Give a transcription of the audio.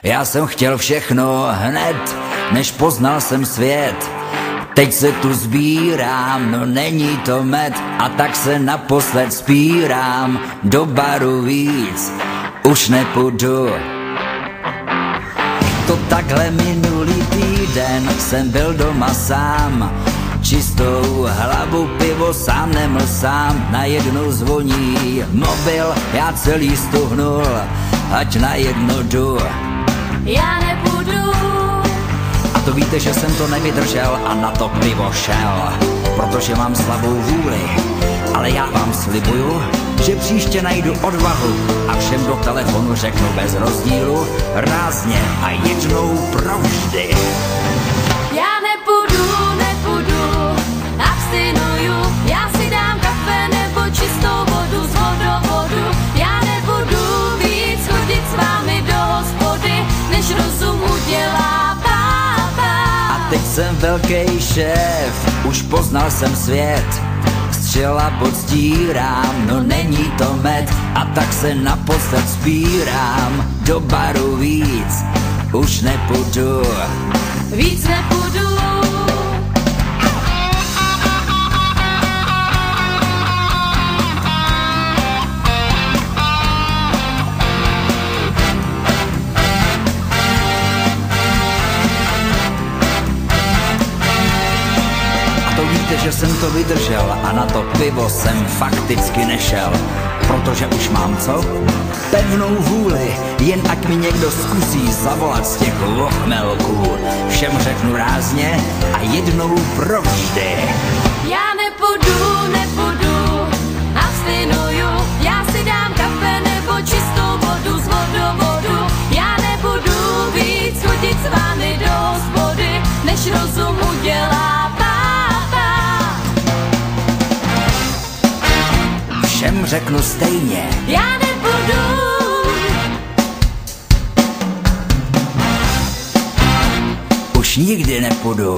Já jsem chtěl všechno hned, než poznal jsem svět. Teď se tu sbírám, no není to med, a tak se naposled spírám. Do baru víc už nepůjdu. To takhle minulý týden jsem byl doma sám. Čistou hlavu pivo sám nemlsám. Najednou zvoní mobil, já celý stuhnul, ať na jedno jdu. Já nepůjdu. A to víte, že jsem to nevydržel a na to pivo šel, protože mám slabou vůli. Ale já vám slibuju, že příště najdu odvahu a všem do telefonu řeknu bez rozdílu rázně a jednou provždy. Já nepůjdu, abstinuju. Já si dám kafe nebo čistou vodu z vodovodu. Já nebudu víc chodit s vámi do hospody, než rozumu dělá pápa. A teď jsem velký šéf, už poznal jsem svět. Střela podstírám, no není to med, a tak se naposled spírám. Do baru víc už nepůjdu. Víc nepůjdu. Víte, že jsem to vydržel a na to pivo jsem fakticky nešel. Protože už mám co? Pevnou vůli, jen ať mi někdo zkusí zavolat z těch lochmelků. Všem řeknu rázně a jednou provždy. Já nepůjdu, abstinuju. Já si dám kafe nebo čistou vodu z vodovodu. Já nebudu víc chodit s vámi do hospody, než rozumu dělá pápa. Všem řeknu stejně. Já nepůjdu. Už nikdy nepůjdu.